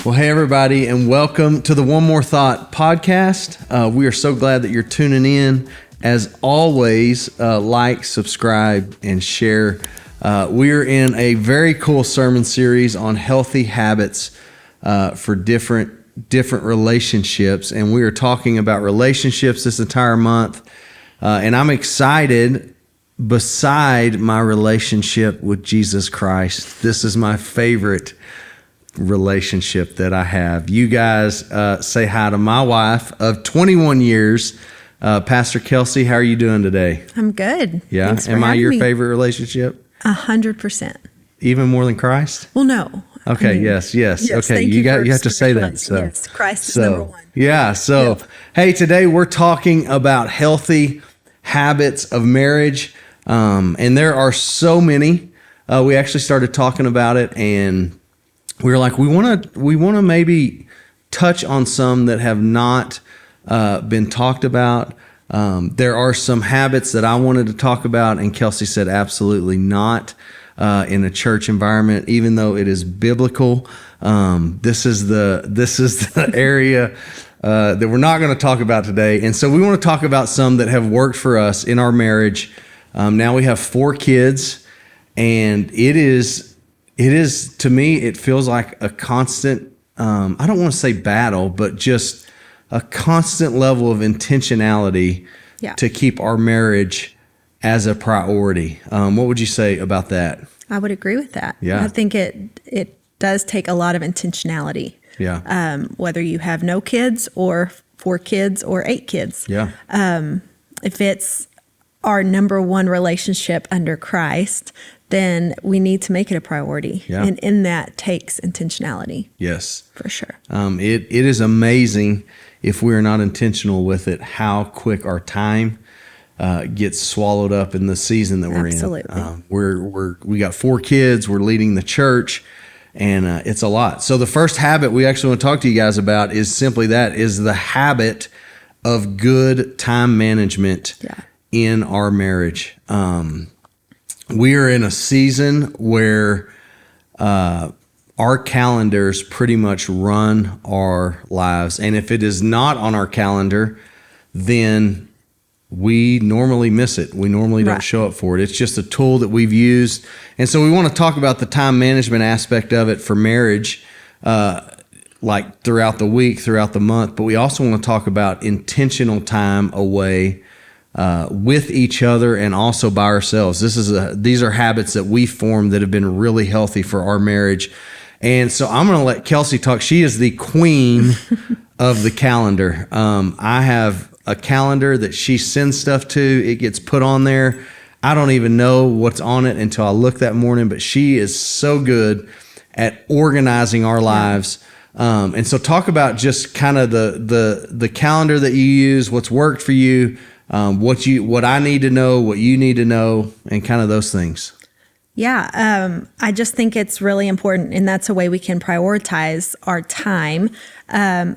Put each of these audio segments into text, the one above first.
Well, hey, everybody, and welcome to the One More Thought podcast. We are so glad that you're tuning in. As always, like, subscribe, and share. We're in a very cool sermon series on healthy habits for different relationships, and we are talking about relationships this entire month. And I'm excited. Beside my relationship with Jesus Christ, this is my favorite relationship that I have. You guys say hi to my wife of 21 years, Pastor Kelsey. How are you doing today? I'm good. Yeah. Thanks for Am I having your me. favorite relationship? 100%. Even more than Christ? Well, no. Okay. I mean, yes. Okay. Thank You have to say that. choice. So yes, Christ is number one. Yeah. So, Hey, today we're talking about healthy habits of marriage. And there are so many. We actually started talking about it, and we were like, we want to maybe touch on some that have not been talked about. There are some habits that I wanted to talk about, and Kelsey said absolutely not in a church environment, even though it is biblical. This is the area that we're not going to talk about today, and so we want to talk about some that have worked for us in our marriage. Now we have 4 kids, and it is to me, it feels like a constant, I don't want to say battle, but just a constant level of intentionality to keep our marriage as a priority. What would you say about that? I would agree with that. Yeah. I think it does take a lot of intentionality. Yeah. Whether you have no kids or 4 kids or 8 kids. Yeah. If it's our number one relationship under Christ, then we need to make it a priority. Yeah. And in that takes intentionality. Yes. For sure. It is amazing if we're not intentional with it, how quick our time gets swallowed up in the season that we're Absolutely. in. We got 4 kids, we're leading the church, and it's a lot. So the first habit we actually want to talk to you guys about is simply that, is the habit of good time management in our marriage. We are in a season where our calendars pretty much run our lives. And if it is not on our calendar, then we normally miss it. We normally don't show up for it. It's just a tool that we've used. And so we want to talk about the time management aspect of it for marriage, like throughout the week, throughout the month. But we also want to talk about intentional time away with each other and also by ourselves. These are habits that we formed that have been really healthy for our marriage. And so I'm going to let Kelsey talk. She is the queen of the calendar. I have a calendar that she sends stuff to. It gets put on there. I don't even know what's on it until I look that morning, but she is so good at organizing our lives. And so talk about just kind of the calendar that you use, what's worked for you, what I need to know, what you need to know, and kind of those things. Yeah, I just think it's really important, and that's a way we can prioritize our time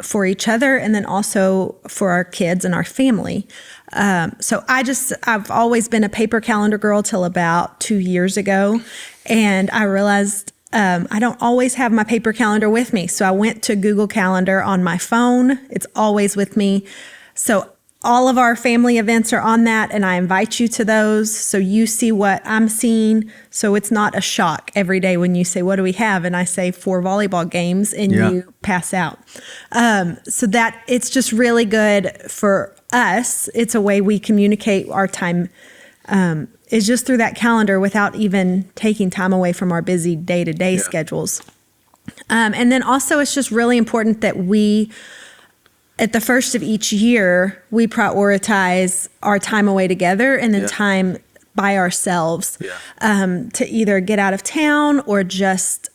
for each other and then also for our kids and our family. So I've always been a paper calendar girl till about 2 years ago, and I realized I don't always have my paper calendar with me. So I went to Google Calendar on my phone. It's always with me. So all of our family events are on that, and I invite you to those so you see what I'm seeing. So it's not a shock every day when you say, what do we have? And I say 4 volleyball games, and you pass out. So that it's just really good for us. It's a way we communicate our time is just through that calendar without even taking time away from our busy day-to-day schedules. And then also it's just really important that we, at the first of each year, we prioritize our time away together and then time by ourselves to either get out of town or just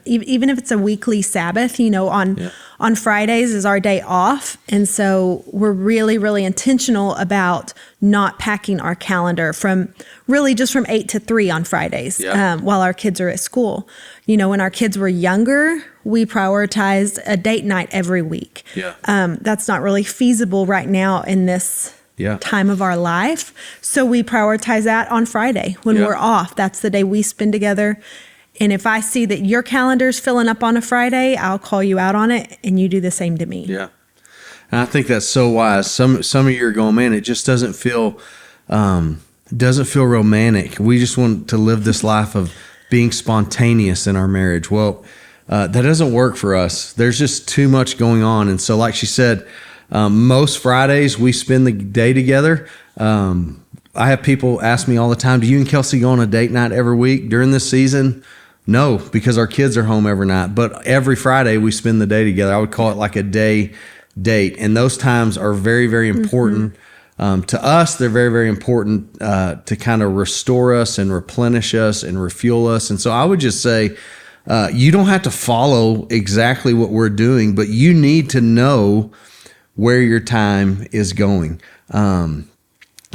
even if it's a weekly Sabbath, on Fridays is our day off. And so we're really, really intentional about not packing our calendar from 8 to 3 on Fridays while our kids are at school. When our kids were younger, we prioritized a date night every week. That's not really feasible right now in this time of our life. So we prioritize that on Friday when we're off. That's the day we spend together. And if I see that your calendar's filling up on a Friday, I'll call you out on it, and you do the same to me. Yeah. And I think that's so wise. Some of you are going, man, it just doesn't feel romantic. We just want to live this life of being spontaneous in our marriage. Well, that doesn't work for us. There's just too much going on. And so like she said, most Fridays we spend the day together. I have people ask me all the time, do you and Kelsey go on a date night every week during this season? No, because our kids are home every night. But every Friday we spend the day together. I would call it like a day date. And those times are very, very important. To us, they're very, very important to kind of restore us and replenish us and refuel us. And so I would just say, you don't have to follow exactly what we're doing, but you need to know where your time is going.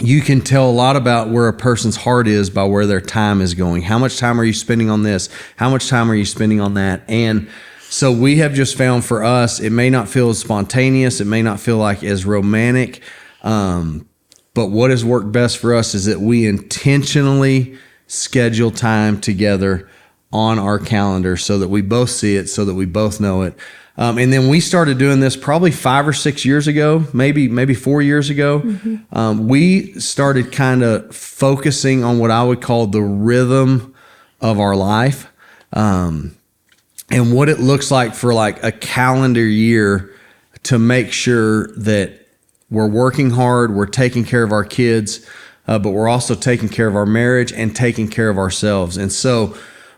You can tell a lot about where a person's heart is by where their time is going. How much time are you spending on this? How much time are you spending on that? And so we have just found for us, it may not feel as spontaneous. It may not feel like as romantic. But what has worked best for us is that we intentionally schedule time together on our calendar so that we both see it, so that we both know it. And then we started doing this probably 5 or 6 years ago, maybe 4 years ago. We started kind of focusing on what I would call the rhythm of our life, and what it looks like for like a calendar year to make sure that we're working hard, we're taking care of our kids, but we're also taking care of our marriage and taking care of ourselves. And so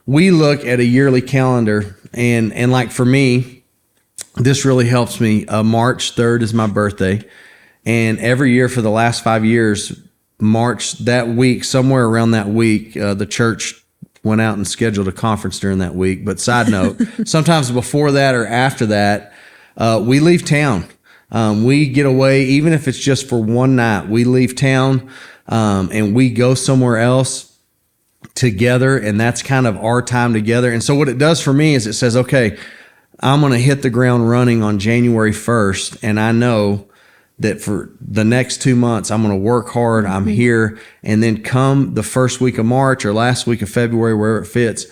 we look at a yearly calendar, and like for me, this really helps me. March 3rd is my birthday. And every year for the last 5 years, March that week, somewhere around that week, the church went out and scheduled a conference during that week. But side note, sometimes before that or after that, we leave town. We get away, even if it's just for one night, we leave town and we go somewhere else together. And that's kind of our time together. And so what it does for me is it says, okay, I'm going to hit the ground running on January 1st. And I know that for the next 2 months, I'm going to work hard. I'm here. And then come the first week of March or last week of February, wherever it fits,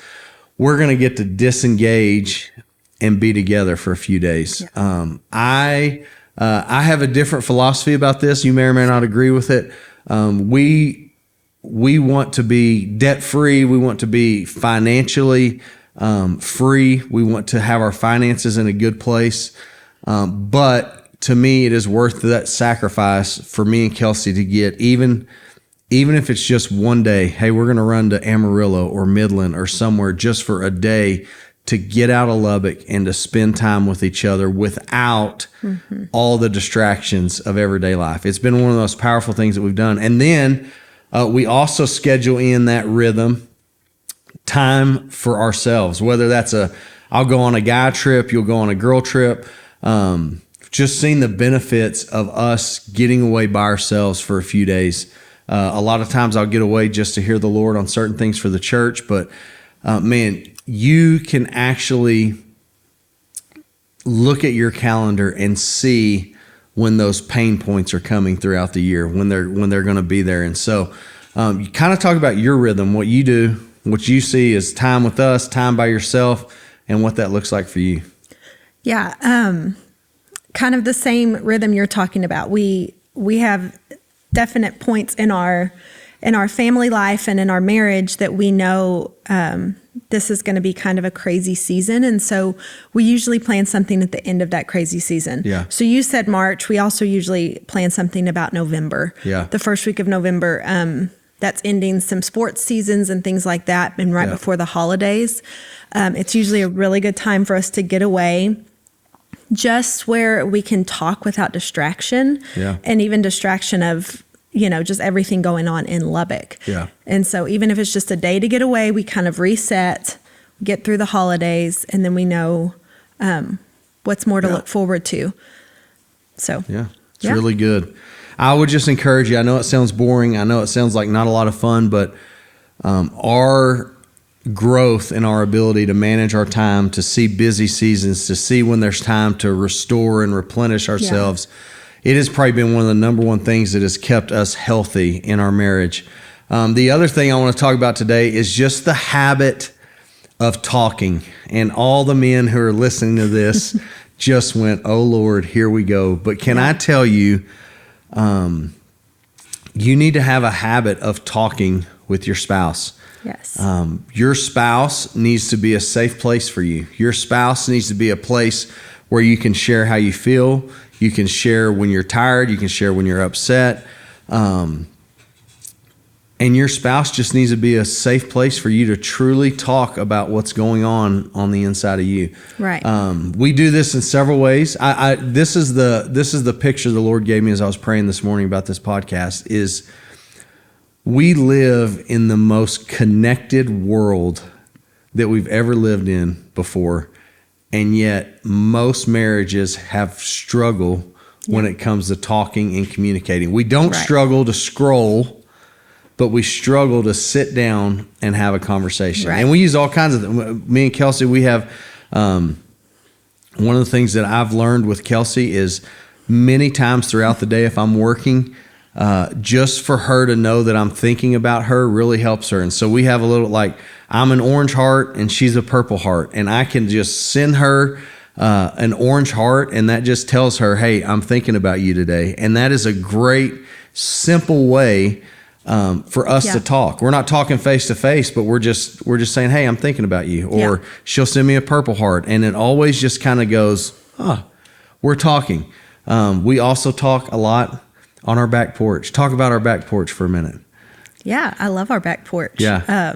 we're going to get to disengage and be together for a few days. Yeah. I have a different philosophy about this. You may or may not agree with it. We want to be debt free. We want to be financially free. We want to have our finances in a good place. But to me, it is worth that sacrifice for me and Kelsey to get, even if it's just one day. Hey, we're going to run to Amarillo or Midland or somewhere just for a day to get out of Lubbock and to spend time with each other without all the distractions of everyday life. It's been one of the most powerful things that we've done. And then we also schedule in that rhythm time for ourselves, whether that's I'll go on a guy trip, you'll go on a girl trip. Just seeing the benefits of us getting away by ourselves for a few days. A lot of times I'll get away just to hear the Lord on certain things for the church, but man, you can actually look at your calendar and see when those pain points are coming throughout the year, when they're going to be there. And so you kind of talk about your rhythm, what you do, what you see is time with us, time by yourself, and what that looks like for you. Yeah. Kind of the same rhythm you're talking about. We have definite points in our family life and in our marriage that we know this is going to be kind of a crazy season. And so we usually plan something at the end of that crazy season. Yeah. So you said March. We also usually plan something about November. Yeah. The first week of November. That's ending some sports seasons and things like that. And right before the holidays. It's usually a really good time for us to get away, just where we can talk without distraction. Yeah. And even distraction of, just everything going on in Lubbock. Yeah. And so even if it's just a day to get away, we kind of reset, get through the holidays, and then we know what's more to look forward to. So it's really good. I would just encourage you. I know it sounds boring. I know it sounds like not a lot of fun, but our growth in our ability to manage our time, to see busy seasons, to see when there's time to restore and replenish ourselves. It has probably been one of the number one things that has kept us healthy in our marriage. The other thing I want to talk about today is just the habit of talking. And all the men who are listening to this just went, oh Lord, here we go. But can I tell you, you need to have a habit of talking with your spouse. Yes. Your spouse needs to be a safe place for you. Your spouse needs to be a place where you can share how you feel. You can share when you're tired. You can share when you're upset. And your spouse just needs to be a safe place for you to truly talk about what's going on the inside of you. Right. We do this in several ways. This is the picture the Lord gave me as I was praying this morning about this podcast. Is we live in the most connected world that we've ever lived in before, and yet most marriages have struggle when it comes to talking and communicating. We don't struggle to scroll, but we struggle to sit down and have a conversation. Right. And we use all kinds of, me and Kelsey, we have, one of the things that I've learned with Kelsey is many times throughout the day, if I'm working, just for her to know that I'm thinking about her really helps her. And so we have a little, like, I'm an orange heart and she's a purple heart, and I can just send her an orange heart, and that just tells her, hey, I'm thinking about you today. And that is a great, simple way for us to talk. We're not talking face to face, but we're just saying, hey, I'm thinking about you. Or she'll send me a purple heart, and it always just kind of goes, we're talking. We also talk a lot on our back porch. Talk about our back porch for a minute. Yeah, I love our back porch. Yeah.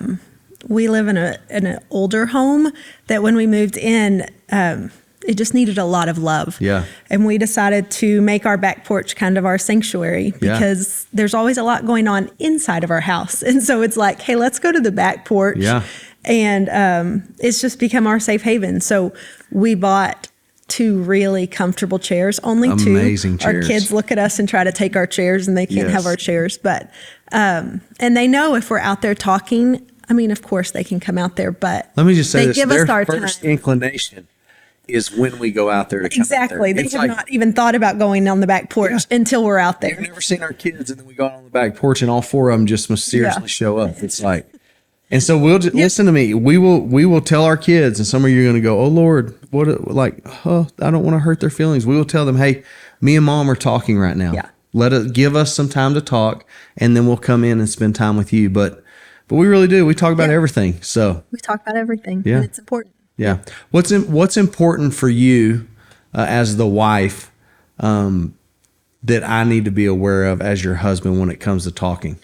We live in an older home that when we moved in, it just needed a lot of love. Yeah. And we decided to make our back porch kind of our sanctuary because there's always a lot going on inside of our house. And so it's like, hey, let's go to the back porch. Yeah. And it's just become our safe haven. So we bought 2 really comfortable chairs, only Amazing 2. chairs. Our kids look at us and try to take our chairs, and they can't have our chairs. But, and they know if we're out there talking, I mean, of course they can come out there, but let me just say this, give their us our first time. inclination is when we go out there to come Exactly. out there. They have not even thought about going on the back porch until we're out there. They've never seen our kids, and then we go out on the back porch, and all 4 of them just mysteriously show up. It's like, and so we'll just, listen to me. We will tell our kids, and some of you are going to go, oh Lord, what? Like, I don't want to hurt their feelings. We will tell them, hey, me and Mom are talking right now. Yeah. Give us some time to talk, and then we'll come in and spend time with you. But we really do. We talk about everything. So we talk about everything, Yeah. and it's important. Yeah. What's important for you as the wife that I need to be aware of as your husband when it comes to talking?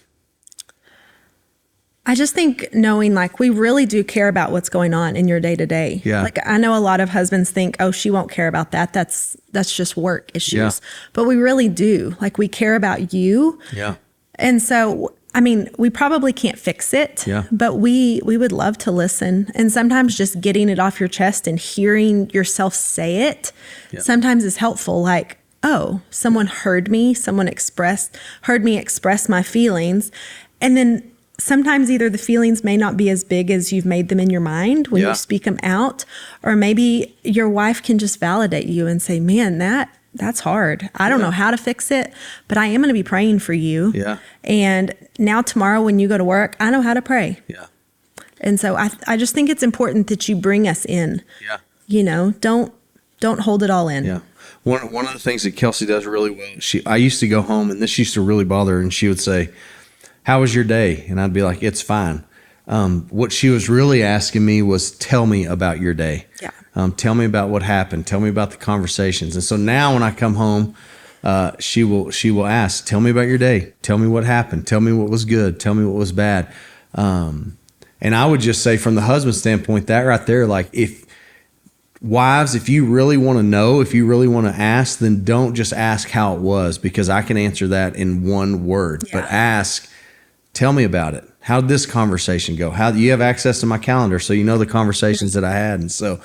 I just think knowing, like, we really do care about what's going on in your day to day. Yeah. Like, I know a lot of husbands think, oh, she won't care about that. That's just work issues. Yeah. But we really do. Like, we care about you. Yeah. And so, I mean, we probably can't fix it, but we would love to listen. And sometimes just getting it off your chest and hearing yourself say it sometimes is helpful. Like, oh, someone heard me, heard me express my feelings. And then sometimes either the feelings may not be as big as you've made them in your mind when you speak them out, or maybe your wife can just validate you and say, man, that's hard. I don't know how to fix it, but I am going to be praying for you. Yeah. And now tomorrow when you go to work, I know how to pray. Yeah. And so I just think it's important that you bring us in. Yeah. You know, don't hold it all in. Yeah. One of the things that Kelsey does really well, I used to go home, and this used to really bother her, and she would say, how was your day? And I'd be like, it's fine. What she was really asking me was, tell me about your day. Yeah. Tell me about what happened. Tell me about the conversations. And so now when I come home, she will ask, tell me about your day. Tell me what happened. Tell me what was good. Tell me what was bad. And I would just say from the husband standpoint, that right there, like, if you really want to know, if you really want to ask, then don't just ask how it was, because I can answer that in one word, but ask, tell me about it. How did this conversation go? How do you have access to my calendar so you know the conversations that I had? And so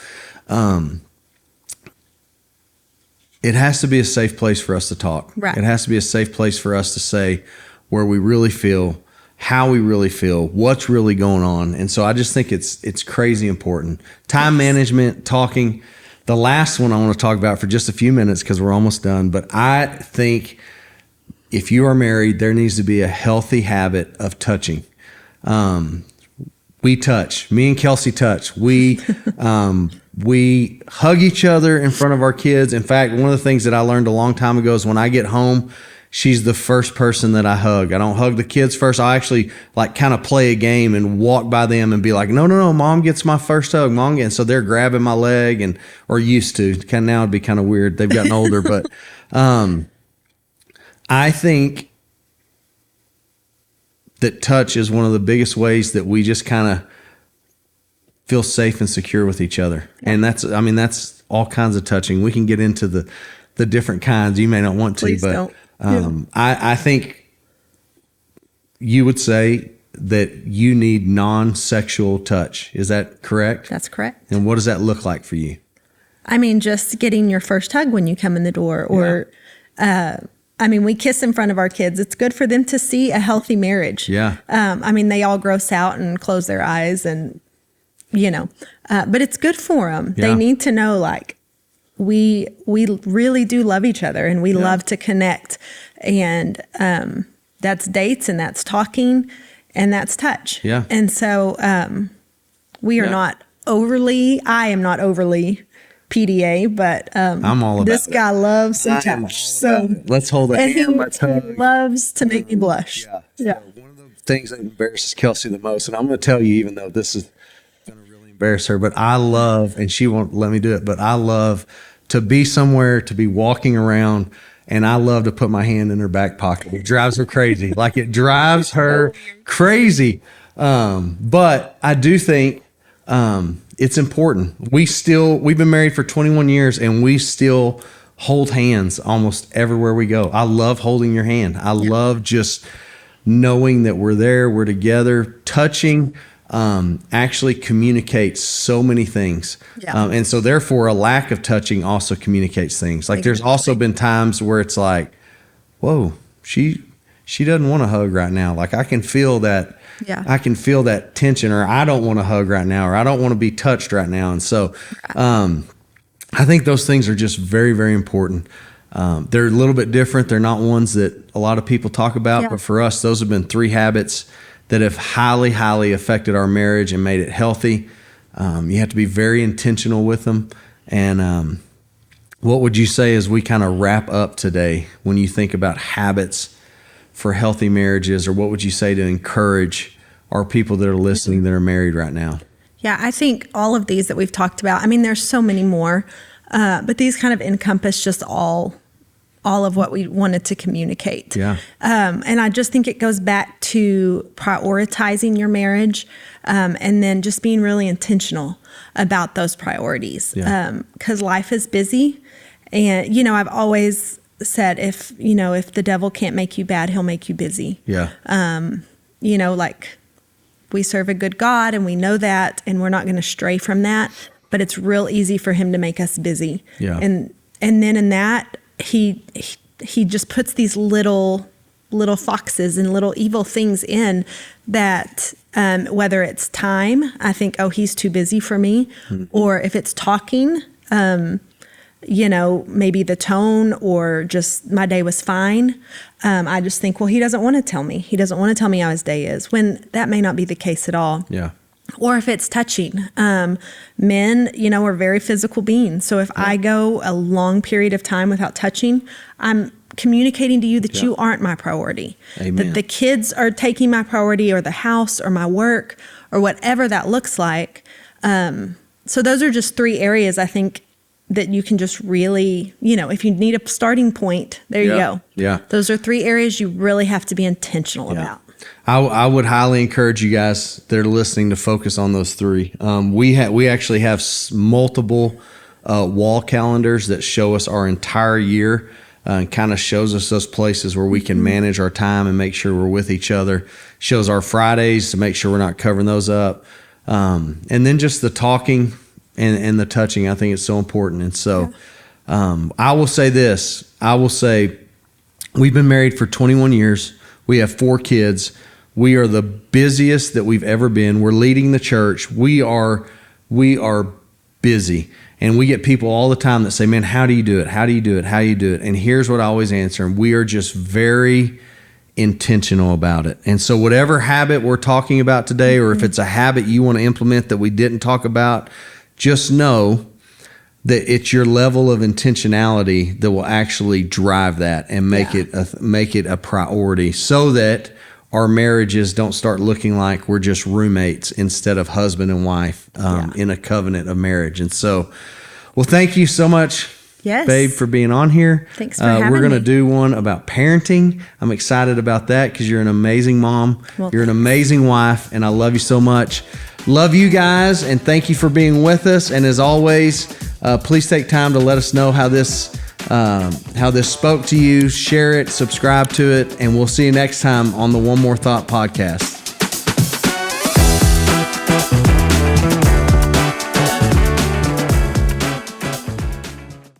it has to be a safe place for us to talk. Right. It has to be a safe place for us to say where we really feel, how we really feel, what's really going on. And so I just think it's crazy important. Time management, talking. The last one I want to talk about for just a few minutes because we're almost done. But I think if you are married, there needs to be a healthy habit of touching. We touch. Me and Kelsey touch. We hug each other in front of our kids. In fact, one of the things that I learned a long time ago is when I get home, she's the first person that I hug. I don't hug the kids first. I actually like kind of play a game and walk by them and be like, no, mom gets my first hug. And so they're grabbing my leg or used to. Kind of now it'd be kind of weird. They've gotten older, but I think that touch is one of the biggest ways that we just kind of feel safe and secure with each other. And that's all kinds of touching. We can get into the different kinds. You may not want to, Please but don't. I think you would say that you need non-sexual touch. Is that correct? That's correct. And what does that look like for you? I mean, just getting your first hug when you come in the door, or we kiss in front of our kids. It's good for them to see a healthy marriage. Yeah. They all gross out and close their eyes and, but it's good for them. Yeah. They need to know, like, we really do love each other, and we love to connect. And that's dates, and that's talking, and that's touch. Yeah. And so we are not overly, I am not overly PDA, but I'm all about this guy loves some touch. So let's hold it. And he loves to make me blush. Yeah. So one of the things that embarrasses Kelsey the most, and I'm going to tell you, even though this is going to really embarrass her, but I love, and she won't let me do it, but I love to be somewhere, to be walking around, and I love to put my hand in her back pocket. It drives her crazy. Like, it drives her crazy. But I do think it's important. We've been married for 21 years, and we still hold hands almost everywhere we go. I love holding your hand. I love just knowing that we're there, we're together. Touching actually communicates so many things. Yeah. And so therefore a lack of touching also communicates things. Like, there's also been times where it's like, whoa, she doesn't want to hug right now. Like, I can feel that. Yeah. I can feel that tension, or I don't want to hug right now, or I don't want to be touched right now. And so I think those things are just very, very important. They're a little bit different. They're not ones that a lot of people talk about, but for us, those have been 3 habits that have highly, highly affected our marriage and made it healthy. You have to be very intentional with them. And what would you say as we kind of wrap up today, when you think about habits for healthy marriages, or what would you say to encourage our people that are listening that are married right now? Yeah, I think all of these that we've talked about, there's so many more, but these kind of encompass just all of what we wanted to communicate. Yeah. And I just think it goes back to prioritizing your marriage, and then just being really intentional about those priorities. Yeah. 'Cause life is busy, and, I've always said, if the devil can't make you bad, he'll make you busy. Yeah. Like, we serve a good God, and we know that, and we're not going to stray from that, but it's real easy for him to make us busy. Yeah. And then in that, he just puts these little foxes and little evil things in that, whether it's time, I think, oh, he's too busy for me. Mm-hmm. Or if it's talking, maybe the tone, or just my day was fine. I just think, well, he doesn't want to tell me. He doesn't want to tell me how his day is, when that may not be the case at all. Yeah. Or if it's touching. Men, are very physical beings. So if I go a long period of time without touching, I'm communicating to you that you aren't my priority. Amen. That the kids are taking my priority, or the house, or my work, or whatever that looks like. So those are just 3 areas, I think, that you can just really, if you need a starting point, there you go. Yeah. Those are 3 areas you really have to be intentional about. I would highly encourage you guys that are listening to focus on those 3. We actually have multiple wall calendars that show us our entire year, and kind of shows us those places where we can manage our time and make sure we're with each other. Shows our Fridays to make sure we're not covering those up. And then just the talking and the touching, I think it's so important. And so I will say this. I will say we've been married for 21 years. We have 4 kids. We are the busiest that we've ever been. We're leading the church. We are busy. And we get people all the time that say, man, how do you do it? How do you do it? How do you do it? And here's what I always answer. And we are just very intentional about it. And so whatever habit we're talking about today, or if it's a habit you want to implement that we didn't talk about, just know that it's your level of intentionality that will actually drive that and make it a priority, so that our marriages don't start looking like we're just roommates instead of husband and wife in a covenant of marriage. And so, well, thank you so much, babe, for being on here. Thanks for having We're going to me. do one about parenting. I'm excited about that because you're an amazing mom. Well, you're an amazing wife, and I love you so much. Love you guys, and thank you for being with us. And as always, please take time to let us know how this spoke to you. Share it, subscribe to it, and we'll see you next time on the One More Thought podcast.